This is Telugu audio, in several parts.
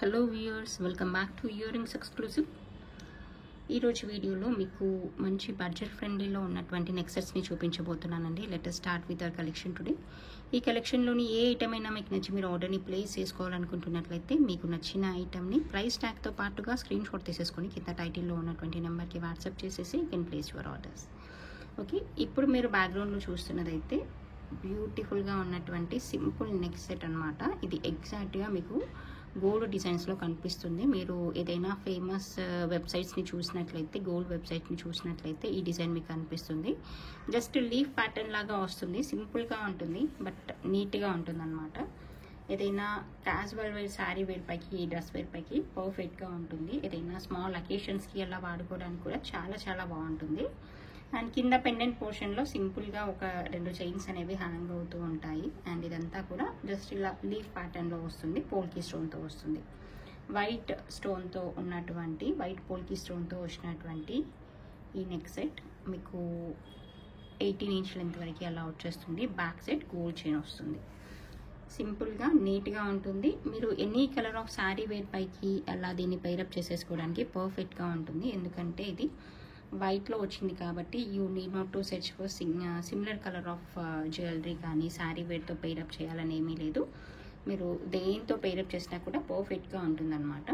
Hello viewers, welcome back to earrings exclusive. ఈరోజు వీడియోలో మీకు మంచి బడ్జెట్ ఫ్రెండ్లీలో ఉన్నటువంటి నెక్సెట్స్ని చూపించబోతున్నానండి. Let us start with our collection today. ఈ కలెక్షన్లోని ఏ ఐటమ్ అయినా మీకు నచ్చి మీరు ఆర్డర్ని ప్లేస్ చేసుకోవాలనుకుంటున్నట్లయితే మీకు నచ్చిన ఐటమ్ని ప్రైస్ ట్యాగ్తో పాటుగా స్క్రీన్ షాట్ తీసేసుకొని కింద టైటిల్లో ఉన్నటువంటి నెంబర్కి వాట్సాప్ చేసేసి you can place your orders. Okay, ఇప్పుడు మీరు బ్యాక్గ్రౌండ్లో చూస్తున్నదైతే బ్యూటిఫుల్గా ఉన్నటువంటి సింపుల్ నెక్ సెట్ అనమాట. ఇది ఎగ్జాక్ట్గా మీకు గోల్డ్ డిజైన్స్లో కనిపిస్తుంది. మీరు ఏదైనా ఫేమస్ వెబ్సైట్స్ని చూసినట్లయితే, గోల్డ్ వెబ్సైట్ని చూసినట్లయితే ఈ డిజైన్ మీకు కనిపిస్తుంది. జస్ట్ లీఫ్ ప్యాటర్న్ లాగా వస్తుంది, సింపుల్గా ఉంటుంది బట్ నీట్గా ఉంటుంది అనమాట. ఏదైనా క్యాజువల్ వేర్, శారీ వేర్ పైకి, డ్రెస్ వేర్ పైకి పర్ఫెక్ట్గా ఉంటుంది. ఏదైనా స్మాల్ అకేషన్స్కి అలా వాడుకోవడానికి కూడా చాలా చాలా బాగుంటుంది. అండ్ కింద పెండెంట్ పోర్షన్లో సింపుల్గా ఒక 2 చైన్స్ అనేవి హ్యాంగ్ అవుతూ ఉంటాయి. అండ్ ఇదంతా కూడా జస్ట్ ఇలా లీఫ్ ప్యాటర్న్లో వస్తుంది, పోల్కీ స్టోన్తో వస్తుంది. వైట్ స్టోన్తో ఉన్నటువంటి, వైట్ పోల్కీ స్టోన్తో వచ్చినటువంటి ఈ నెక్ సెట్ మీకు 18 ఇంచ్ లెంత్ వరకు అలా వచ్చేస్తుంది. బ్యాక్ సెట్ గోల్డ్ చైన్ వస్తుంది. సింపుల్గా నీట్గా ఉంటుంది. మీరు any colour of sari wear పైకి అలా దీన్ని పైరప్ చేసేసుకోవడానికి పర్ఫెక్ట్గా ఉంటుంది. ఎందుకంటే ఇది వైట్లో వచ్చింది కాబట్టి you need not to search for similar colour of jewellery కానీ శారీ వేర్తో పైరప్ చేయాలని ఏమీ లేదు. మీరు దేంతో పైరప్ చేసినా కూడా పర్ఫెక్ట్గా ఉంటుందన్నమాట.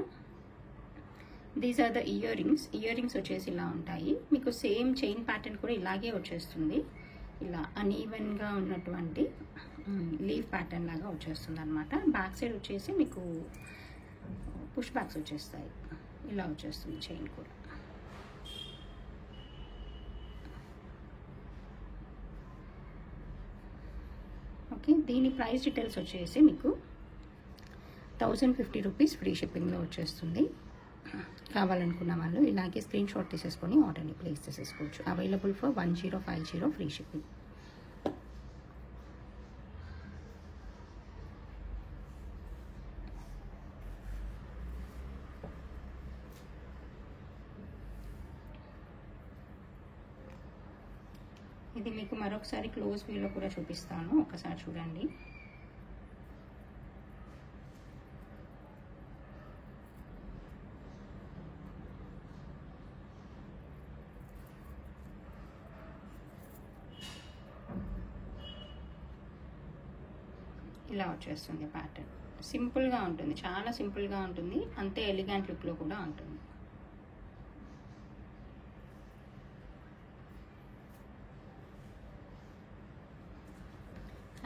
These are the earrings. Earrings వచ్చేసి ఇలా ఉంటాయి. మీకు సేమ్ చైన్ ప్యాటర్న్ కూడా ఇలాగే వచ్చేస్తుంది. ఇలా అనీవెన్గా ఉన్నటువంటి లీఫ్ ప్యాటర్న్ లాగా వచ్చేస్తుంది అనమాట. బ్యాక్ సైడ్ వచ్చేసి మీకు పుష్ బ్యాక్స్ వచ్చేస్తాయి. ఇలా వచ్చేస్తుంది చైన్ కూడా. ఓకే, దీని ప్రైస్ డీటెయిల్స్ వచ్చేసి మీకు 1050 రూపీస్ ఫ్రీ షిప్పింగ్లో వచ్చేస్తుంది. కావాలనుకున్న వాళ్ళు ఇలాగే స్క్రీన్ షాట్ తీసేసుకొని ఆర్డర్ని ప్లేస్ చేసేసుకోవచ్చు. Available for 1050 free shipping. ఇది మీకు మరొకసారి క్లోజ్ వ్యూలో కూడా చూపిస్తాను, ఒకసారి చూడండి. ఇలా వచ్చేస్తుంది ప్యాటర్న్. సింపుల్గా ఉంటుంది, చాలా సింపుల్గా ఉంటుంది, అంతే ఎలిగెంట్ లుక్లో కూడా ఉంటుంది.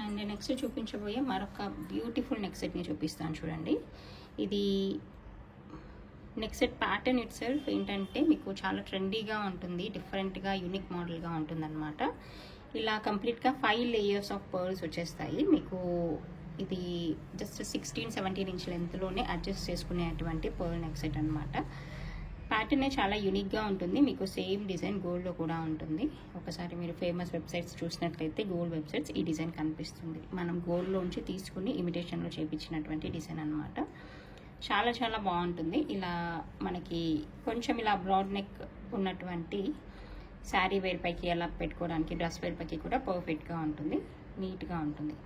అండ్ నెక్స్ట్ చూపించబోయే మరొక బ్యూటిఫుల్ నెక్ సెట్ని చూపిస్తాను చూడండి. ఇది neck set pattern it self ఏంటంటే మీకు చాలా ట్రెండీగా ఉంటుంది, డిఫరెంట్గా యూనిక్ మోడల్గా ఉంటుంది అనమాట. ఇలా కంప్లీట్గా 5 లేయర్స్ ఆఫ్ పర్ల్స్ వచ్చేస్తాయి. మీకు ఇది జస్ట్ 16-17 ఇంచ్ లెంత్లోనే అడ్జస్ట్ చేసుకునేటువంటి పర్ల్ నెక్ సెట్ అనమాట. ప్యాటర్నే చాలా యూనిక్గా ఉంటుంది. మీకు సేమ్ డిజైన్ గోల్డ్లో కూడా ఉంటుంది. ఒకసారి మీరు ఫేమస్ వెబ్సైట్స్ చూసినట్లయితే, గోల్డ్ వెబ్సైట్స్, ఈ డిజైన్ కనిపిస్తుంది. మనం గోల్డ్లోంచి తీసుకుని ఇమిటేషన్లో చేయించినటువంటి డిజైన్ అనమాట. చాలా చాలా బాగుంటుంది. ఇలా మనకి కొంచెం ఇలా బ్రాడ్ నెక్ ఉన్నటువంటి శారీ వేర్ పైకి అలా పెట్టుకోవడానికి, డ్రెస్ వేర్ పైకి కూడా పర్ఫెక్ట్గా ఉంటుంది, నీట్గా ఉంటుంది.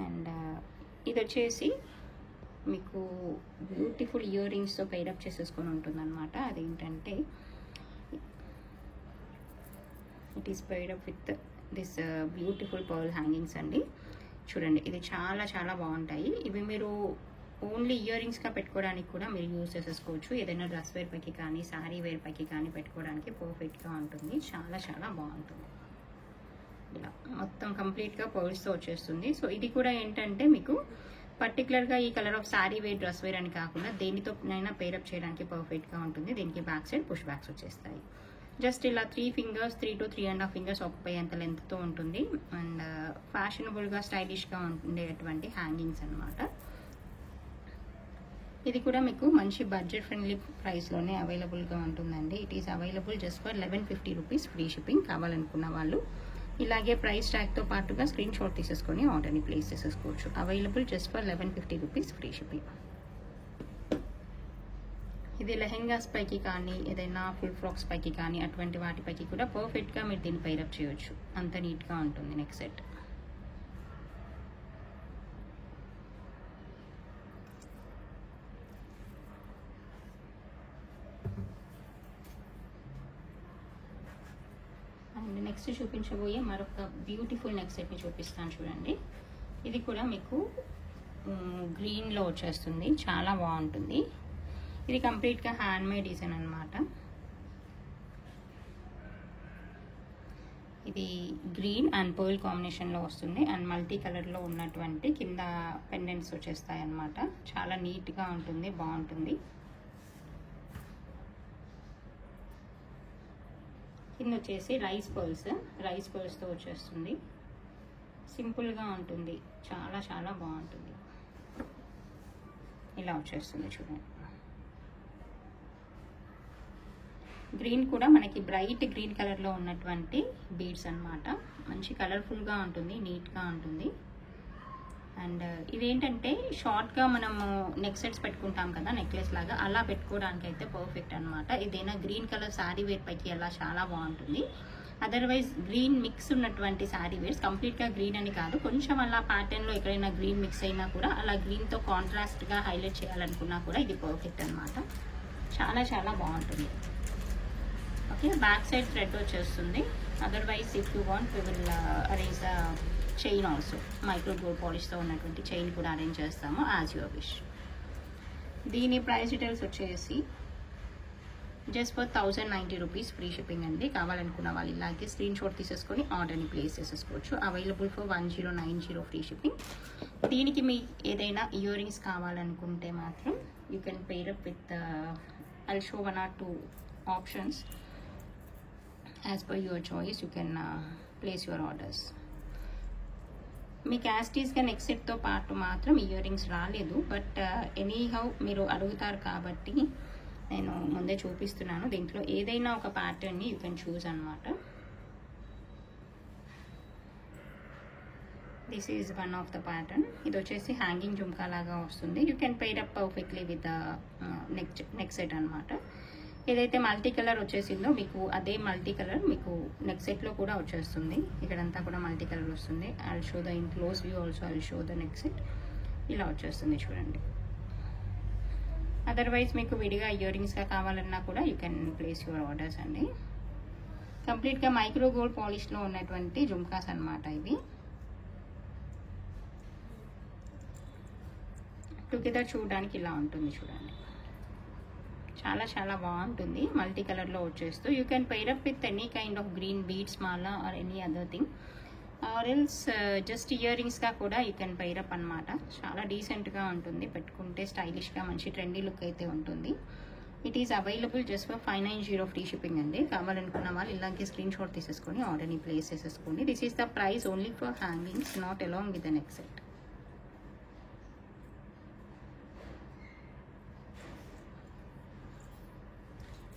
అండ్ ఇది వచ్చేసి మీకు బ్యూటిఫుల్ ఇయర్ రింగ్స్తో పైరప్ చేసేసుకొని ఉంటుంది అనమాట. అదేంటంటే it is pair up with this beautiful pearl hangings అండి. చూడండి, ఇది చాలా చాలా బాగుంటాయి. ఇవి మీరు ఓన్లీ ఇయర్ రింగ్స్గా పెట్టుకోవడానికి కూడా మీరు యూజ్ చేసేసుకోవచ్చు. ఏదైనా డ్రెస్ వేర్ పైకి కానీ, శారీ వేర్ పైకి కానీ పెట్టుకోవడానికి పర్ఫెక్ట్గా ఉంటుంది. చాలా చాలా బాగుంటుంది. ఇలా మొత్తం కంప్లీట్గా పర్ల్స్తో వచ్చేస్తుంది. సో ఇది కూడా ఏంటంటే మీకు పర్టికులర్గా ఈ colour of sari wear, dress wear అని కాకుండా దేనితోనైనా పేరప్ చేయడానికి పర్ఫెక్ట్గా ఉంటుంది. దీనికి బ్యాక్ సైడ్ పుష్ బ్యాక్స్ వచ్చేస్తాయి. జస్ట్ ఇలా 3 ఫింగర్స్, 3 to 3.5 ఫింగర్స్ ఆక్యుపై అంత లెంత్తో ఉంటుంది. అండ్ ఫ్యాషనబుల్గా, స్టైలిష్గా ఉండేటువంటి హ్యాంగింగ్స్ అనమాట. ఇది కూడా మీకు మంచి బడ్జెట్ ఫ్రెండ్లీ ప్రైస్లోనే అవైలబుల్గా ఉంటుందండి. It is available just for 1150 rupees free shipping. కావాలనుకున్న వాళ్ళు ఇలాగే ప్రైస్ ట్యాగ్తో పాటుగా స్క్రీన్ షాట్ తీసేసుకొని ఆర్డర్ని ప్లేస్ చేసేసుకోవచ్చు. Available just for 1150 rupees free shipping. ఇది లెహెంగాస్ పైకి కానీ, ఏదైనా ఫుల్ ఫ్రాక్స్ పైకి కానీ, అటువంటి వాటిపైకి కూడా పర్ఫెక్ట్గా మీరు దీన్ని పైరప్ చేయొచ్చు. అంత నీట్గా ఉంటుంది నెక్ సెట్. నెక్స్ట్ చూపించబోయే మరొక బ్యూటిఫుల్ నెక్ సెట్ని చూపిస్తాను చూడండి. ఇది కూడా మీకు గ్రీన్లో వచ్చేస్తుంది, చాలా బాగుంటుంది. ఇది కంప్లీట్గా హ్యాండ్మేడ్ డిజైన్ అనమాట. ఇది గ్రీన్ అండ్ పర్ల్ కాంబినేషన్లో వస్తుంది అండ్ మల్టీ కలర్లో ఉన్నటువంటి కింద పెండెంట్స్ వచ్చేస్తాయి అన్నమాట. చాలా నీట్గా ఉంటుంది, బాగుంటుంది. కింద వచ్చేసి రైస్ పర్ల్స్తో వచ్చేస్తుంది. సింపుల్గా ఉంటుంది, చాలా చాలా బాగుంటుంది. ఇలా వచ్చేస్తుంది చూడండి. గ్రీన్ కూడా మనకి బ్రైట్ గ్రీన్ కలర్లో ఉన్నటువంటి బీడ్స్ అన్నమాట. మంచి కలర్ఫుల్గా ఉంటుంది, నీట్గా ఉంటుంది. అండ్ ఇదేంటంటే షార్ట్గా మనము నెక్ సెట్స్ పెట్టుకుంటాం కదా, నెక్లెస్ లాగా, అలా పెట్టుకోవడానికి అయితే పర్ఫెక్ట్ అనమాట. ఇదైనా గ్రీన్ కలర్ శారీ వేర్ పైకి అలా చాలా బాగుంటుంది. అదర్వైజ్ గ్రీన్ మిక్స్ ఉన్నటువంటి శారీ వేర్స్, కంప్లీట్గా గ్రీన్ అని కాదు, కొంచెం అలా ప్యాటర్న్లో ఎక్కడైనా గ్రీన్ మిక్స్ అయినా కూడా అలా గ్రీన్తో కాంట్రాస్ట్గా హైలైట్ చేయాలనుకున్నా కూడా ఇది పర్ఫెక్ట్ అనమాట. చాలా చాలా బాగుంటుంది. ఓకే, బ్యాక్ సైడ్ థ్రెడ్ వచ్చేస్తుంది. Otherwise if you want we will arrange the chain also. Micro gold పాలిష్తో ఉన్నటువంటి చైన్ కూడా అరేంజ్ చేస్తాము యాజ్ యువర్ విష్. దీని ప్రైస్ డీటెయిల్స్ వచ్చేసి just for 1090 rupees free shipping అండి. కావాలనుకున్న వాళ్ళు ఇలాగే స్క్రీన్ షాట్ తీసేసుకొని ఆర్డర్ని ప్లేస్ చేసేసుకోవచ్చు. Available for 1090 free shipping. దీనికి మీ ఏదైనా ఇయర్ రింగ్స్ కావాలనుకుంటే మాత్రం you can pair up with I'll show 1 or 2 options. As per your choice you can place your orders. మీ క్యాస్టీస్గా నెక్ సెట్తో పాటు మాత్రం ఇయర్ రింగ్స్ రాలేదు, బట్ ఎనీహౌ మీరు అడుగుతారు కాబట్టి నేను ముందే చూపిస్తున్నాను. దీంట్లో ఏదైనా ఒక ప్యాటర్న్ని యూ కెన్ చూస్ అనమాట. This is one of the pattern. ఇది వచ్చేసి హ్యాంగింగ్ జుమ్కా లాగా వస్తుంది. You can pair up perfectly with neck set అనమాట. ఏదైతే మల్టీ కలర్ వచ్చేసిందో మీకు అదే మల్టీ కలర్ మీకు నెక్ సెట్లో కూడా వచ్చేస్తుంది. ఇక్కడంతా కూడా మల్టీ కలర్ వస్తుంది. I'll show the in close view also, I'll show the neck set. ఇలా వచ్చేస్తుంది చూడండి. అదర్వైజ్ మీకు విడిగా ఇయర్ రింగ్స్గా కావాలన్నా కూడా you can place your orders అండి. కంప్లీట్గా మైక్రో గోల్డ్ పాలిష్లో ఉన్నటువంటి జుమ్కాస్ అనమాట ఇవి. టుగెదర్ చూడడానికి ఇలా ఉంటుంది చూడండి. చాలా చాలా బాగుంటుంది. మల్టీ కలర్లో వచ్చేస్తూ you can pair up with any kind of green beads mala or any other thing, or else just ear రింగ్స్గా కూడా యూ కెన్ పెయిర్ అప్ అనమాట. చాలా డీసెంట్గా ఉంటుంది, పెట్టుకుంటే స్టైలిష్గా మంచి ట్రెండీ లుక్ అయితే ఉంటుంది. It is available just for 590 free shipping అండి. కావాలనుకున్న వాళ్ళు ఇలాగే స్క్రీన్ షాట్ తీసేసుకొని ఆర్డర్ని ప్లేస్ చేసేసుకోండి. This is the price only for hangings, not along with the neck set.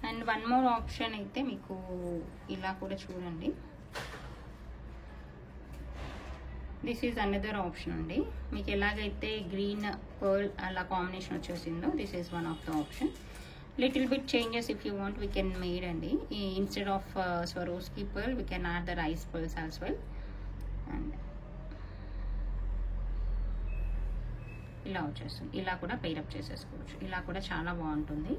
And one more option అయితే మీకు ఇలా కూడా చూడండి. దిస్ ఈజ్ అనదర్ ఆప్షన్ అండి. మీకు ఎలాగైతే గ్రీన్ పర్ల్ అలా కాంబినేషన్ వచ్చేసిందో this is one of the option. Little bit changes if you want we can made అండి. Instead of Swarovski pearl we can add the rice pearls as well. And ఇలా వచ్చేస్తుంది. ఇలా కూడా పెయిరప్ చేసేసుకోవచ్చు. ఇలా కూడా చాలా బాగుంటుంది.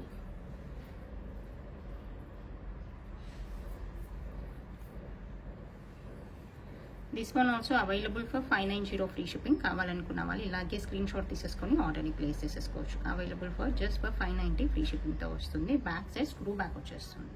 This one also available for 590 free shipping. కావాలనుకున్న వాళ్ళు ఇలాగే స్క్రీన్ షాట్ తీసేసుకొని ఆర్డర్ని ప్లేస్ చేసేసుకోవచ్చు. Available for just for 590 free షిప్పింగ్తో వస్తుంది. బ్యాక్ సైడ్ స్క్రూ బ్యాక్ వచ్చేస్తుంది.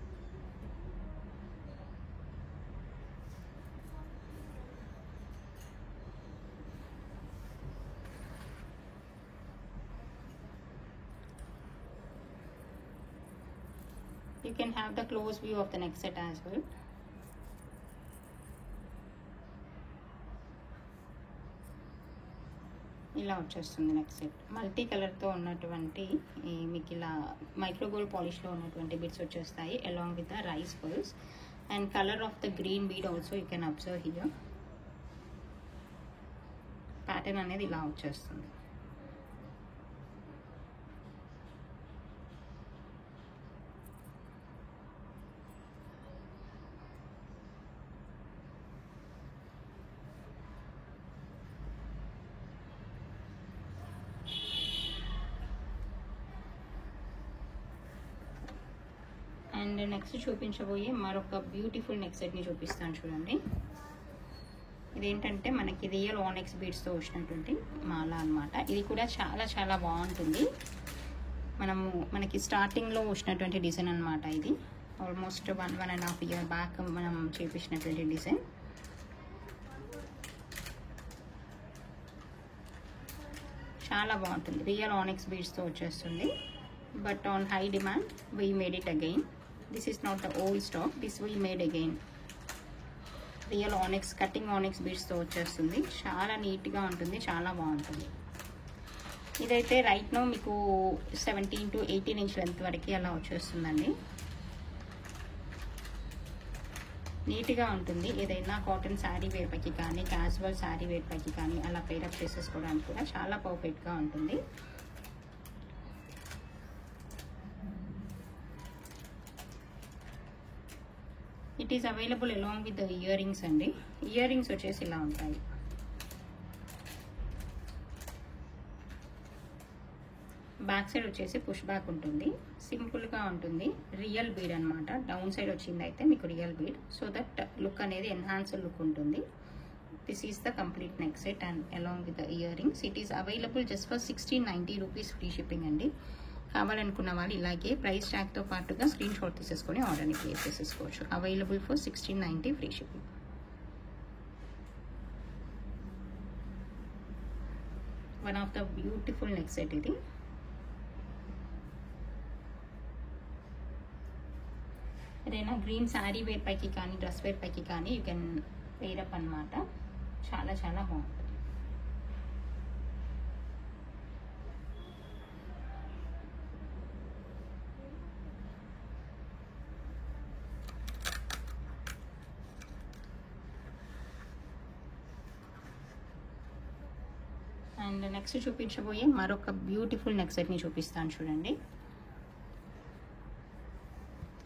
You can have the close view of the neck set as well. ఇలా వచ్చేస్తుంది నెక్ సెట్. మల్టీ కలర్తో ఉన్నటువంటి మీకు ఇలా మైక్రో గోల్డ్ పాలిష్లో ఉన్నటువంటి బిట్స్ వచ్చేస్తాయి along with the rice pearls and colour of the green bead also you can observe here. Pattern అనేది ఇలా వచ్చేస్తుంది. అండ్ నెక్స్ట్ చూపించబోయే మరొక బ్యూటిఫుల్ నెక్ సెట్ని చూపిస్తాను చూడండి. ఇదేంటంటే మనకి రియల్ ఆనెక్స్ బీడ్స్తో వచ్చినటువంటి మాల అన్నమాట. ఇది కూడా చాలా చాలా బాగుంటుంది. మనకి స్టార్టింగ్లో వచ్చినటువంటి డిజైన్ అన్నమాట. ఇది ఆల్మోస్ట్ 1.5 ఇయర్ బ్యాక్ మనం చేపించినటువంటి డిజైన్. చాలా బాగుంటుంది. రియల్ ఆనెక్స్ బీడ్స్తో వచ్చేస్తుంది. But on high demand we made it again. This is not the old stock, this we made again. Real onyx cutting onyx బీడ్స్తో వచ్చేస్తుంది. చాలా నీట్గా ఉంటుంది, చాలా బాగుంటుంది. ఇదైతే రైట్ నో మీకు 17 to 18 ఇంచ్ లెంత్ వరకు అలా వచ్చేస్తుందండి. నీట్గా ఉంటుంది. ఏదైనా కాటన్ శారీ వేర్ పైకి కానీ క్యాజువల్ శారీ వేర్ పైకి కానీ అలా పేరప్ చేసేసుకోవడానికి కూడా చాలా పర్ఫెక్ట్గా ఉంటుంది. It is available along with the earrings అండి. ఇయర్ రింగ్స్ వచ్చేసి ఇలా ఉంటాయి. బ్యాక్ సైడ్ వచ్చేసి పుష్ బ్యాక్ ఉంటుంది. సింపుల్గా ఉంటుంది. రియల్ బీడ్ అనమాట. డౌన్ సైడ్ వచ్చింది అయితే మీకు real bead, so that look అనేది ఎన్హాన్స్డ్ లుక్ ఉంటుంది. This is the complete neck set and along with the ear rings. It is available just for 1690 rupees free shipping అండి. కావాలనుకున్న వాళ్ళు ఇలాగే ప్రైస్ ట్యాగ్తో పాటుగా స్క్రీన్ షాట్ తీసేసుకొని ఆర్డర్ని ప్లేస్ చేసేసుకోవచ్చు. Available for 1690 free shipping. One of the beautiful neck set ఇది. ఏదైనా గ్రీన్ శారీ వేర్ పైకి కానీ డ్రెస్ వేర్ పైకి కానీ యూ కెన్ వేరప్ అనమాట. చాలా చాలా బాగుంటుంది. అండ్ నెక్స్ట్ చూపించబోయే మరొక బ్యూటిఫుల్ నెక్ సెట్ని చూపిస్తాను చూడండి.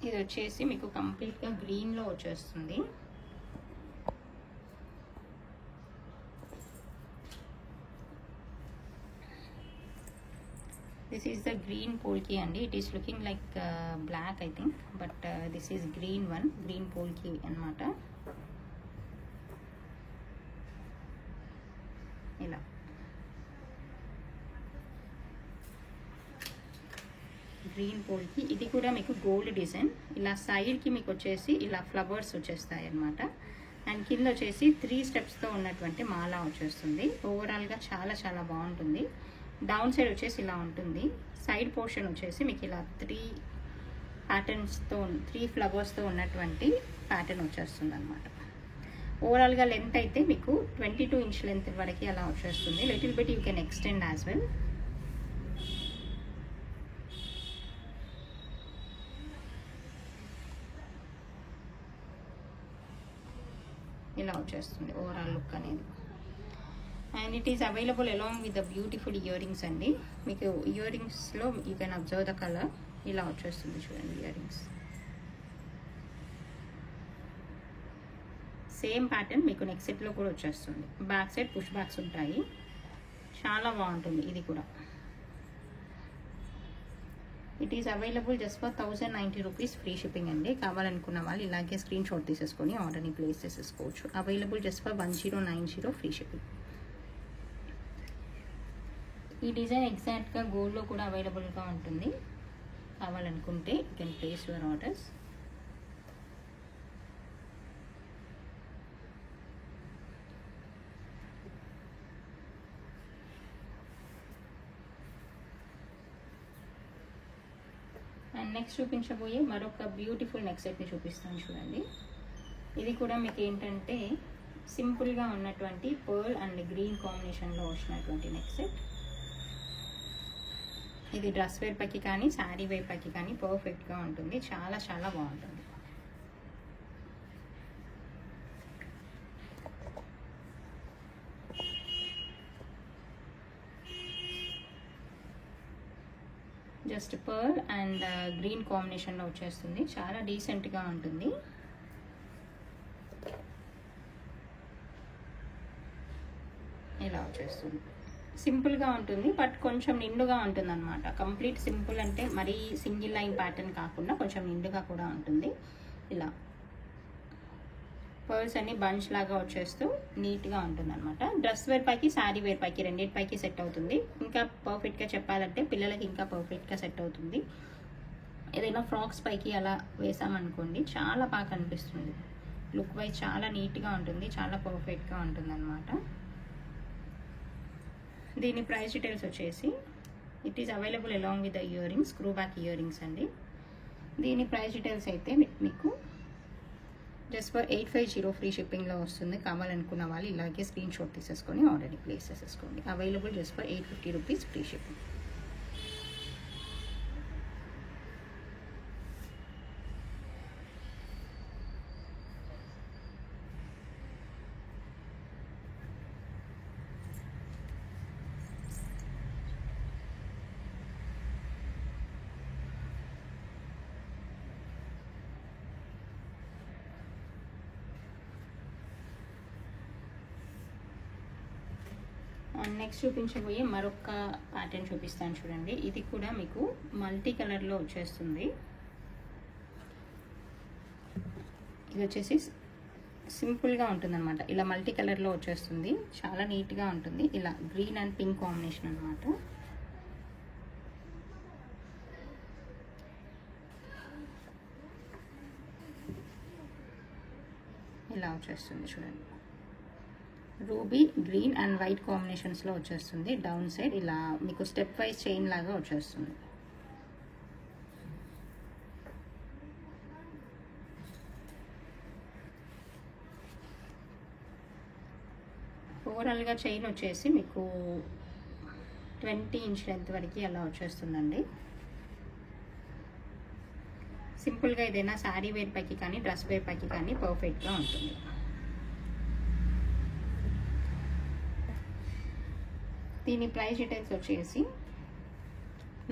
ఇది వచ్చేసి మీకు కంప్లీట్గా గ్రీన్లో వచ్చేస్తుంది. This is the green polki అండి. It is looking like black I think, but this is green one. Green polki అనమాట. ఇలా గ్రీన్ పోల్కి. ఇది కూడా మీకు గోల్డ్ డిజైన్. ఇలా సైడ్కి మీకు వచ్చేసి ఇలా ఫ్లవర్స్ వచ్చేస్తాయి అన్నమాట. అండ్ కింద వచ్చేసి 3 స్టెప్స్తో ఉన్నటువంటి మాల వచ్చేస్తుంది. ఓవరాల్గా చాలా చాలా బాగుంటుంది. డౌన్ సైడ్ వచ్చేసి ఇలా ఉంటుంది. సైడ్ పోర్షన్ వచ్చేసి మీకు ఇలా 3 ప్యాటర్న్స్తో 3 ఫ్లవర్స్తో ఉన్నటువంటి ప్యాటర్న్ వచ్చేస్తుంది అనమాట. ఓవరాల్గా లెంత్ అయితే మీకు 22 ఇంచ్ లెంత్ వరకు అలా వచ్చేస్తుంది. Little bit you can extend as well. ఇలా వచ్చేస్తుంది ఓవరాల్ లుక్ అనేది. And it is available along with the beautiful earrings అండి. మీకు ఇయర్ రింగ్స్లో you can observe the colour. ఇలా వచ్చేస్తుంది చూడండి ఇయర్ రింగ్స్. సేమ్ ప్యాటర్న్ మీకు నెక్ సెట్లో కూడా వచ్చేస్తుంది. బ్యాక్ సైడ్ పుష్ బ్యాక్స్ ఉంటాయి. చాలా బాగుంటుంది ఇది కూడా. It is available just for 1090 rupees free shipping అండి. కావాలనుకున్న వాళ్ళు ఇలాగే స్క్రీన్ షాట్ తీసేసుకొని ఆర్డర్ని ప్లేస్ చేసేసుకోవచ్చు. Available just for 1090 free shipping. ఈ డిజైన్ ఎగ్జాక్ట్గా గోల్డ్లో కూడా అవైలబుల్గా ఉంటుంది. కావాలనుకుంటే you can place your orders. And next చూపించబోయే మరొక బ్యూటిఫుల్ నెక్ సెట్ని చూపిస్తాను చూడండి. ఇది కూడా మీకు ఏంటంటే సింపుల్గా ఉన్నటువంటి పర్ల్ అండ్ గ్రీన్ కాంబినేషన్లో వచ్చినటువంటి నెక్ సెట్. ఇది డ్రెస్ వేర్ పైకి కానీ శారీ వేర్ పైకి కానీ పర్ఫెక్ట్గా ఉంటుంది. చాలా చాలా బాగుంటుంది. జస్ట్ పర్ల్ అండ్ గ్రీన్ కాంబినేషన్లో వచ్చేస్తుంది. చాలా డీసెంట్గా ఉంటుంది. ఇలా వచ్చేస్తుంది. సింపుల్గా ఉంటుంది, బట్ కొంచెం నిండుగా ఉంటుంది అనమాట. కంప్లీట్ సింపుల్ అంటే మరీ సింగిల్ లైన్ ప్యాటర్న్ కాకుండా కొంచెం నిండుగా కూడా ఉంటుంది. ఇలా పర్ల్స్ అన్ని బంచ్ లాగా వచ్చేస్తూ నీట్గా ఉంటుంది అనమాట. డ్రెస్ వేర్ పైకి, శారీ వేర్ పైకి, రెండింటిపైకి సెట్ అవుతుంది. ఇంకా పర్ఫెక్ట్గా చెప్పాలంటే పిల్లలకి ఇంకా పర్ఫెక్ట్గా సెట్ అవుతుంది. ఏదైనా ఫ్రాక్స్ పైకి అలా వేసామనుకోండి చాలా బాగా కనిపిస్తుంది. లుక్ వైజ్ చాలా నీట్గా ఉంటుంది, చాలా పర్ఫెక్ట్గా ఉంటుంది అనమాట. దీని ప్రైస్ డీటెయిల్స్ వచ్చేసి it is available along with the ear rings, screw back ear rings అండి. దీని ప్రైస్ డీటెయిల్స్ అయితే మీకు జస్ట్ ఫర్ 850 ఫ్రీ షిప్పింగ్లో వస్తుంది. కావాలనుకున్న వాళ్ళు ఇలాగే స్క్రీన్ షాట్ తీసేసుకొని ఆల్రెడీ ప్లేస్ చేసేసుకోండి. Available just for 850 rupees free shipping. Next చూపించబోయే మరొక ప్యాటర్న్ చూపిస్తాను చూడండి. ఇది కూడా మీకు మల్టీ కలర్లో వచ్చేస్తుంది. ఇది వచ్చేసి సింపుల్గా ఉంటుందన్నమాట. ఇలా మల్టీ కలర్లో వచ్చేస్తుంది, చాలా నీట్గా ఉంటుంది. ఇలా గ్రీన్ అండ్ పింక్ కాంబినేషన్ అనమాట. ఇలా వచ్చేస్తుంది చూడండి. రూబీ గ్రీన్ అండ్ వైట్ కాంబినేషన్స్లో వచ్చేస్తుంది. డౌన్ సైడ్ ఇలా మీకు స్టెప్ వైజ్ చైన్ లాగా వచ్చేస్తుంది. ఓవరాల్గా చైన్ వచ్చేసి మీకు 20 ఇంచ్ లెంత్ వరకు అలా వచ్చేస్తుందండి. సింపుల్గా ఏదైనా శారీ వేర్ పైకి కానీ డ్రెస్ వేర్ పైకి కానీ పర్ఫెక్ట్గా ఉంటుంది. దీని ప్రైస్ డీటెయిల్స్ వచ్చేసి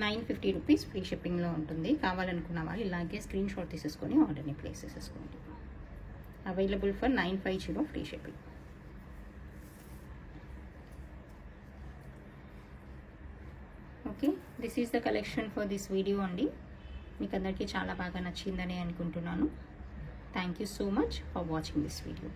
950 రూపీస్ ఫ్రీ షిప్పింగ్లో ఉంటుంది. కావాలనుకున్న వాళ్ళు ఇలాగే స్క్రీన్ షాట్ తీసేసుకొని ఆర్డర్ని ప్లేస్ చేసేసుకోండి. Available for 950 free shipping. Okay, this is the collection for this video అండి. మీకు అందరికీ చాలా బాగా నచ్చిందని అనుకుంటున్నాను. Thank you so much for watching this video.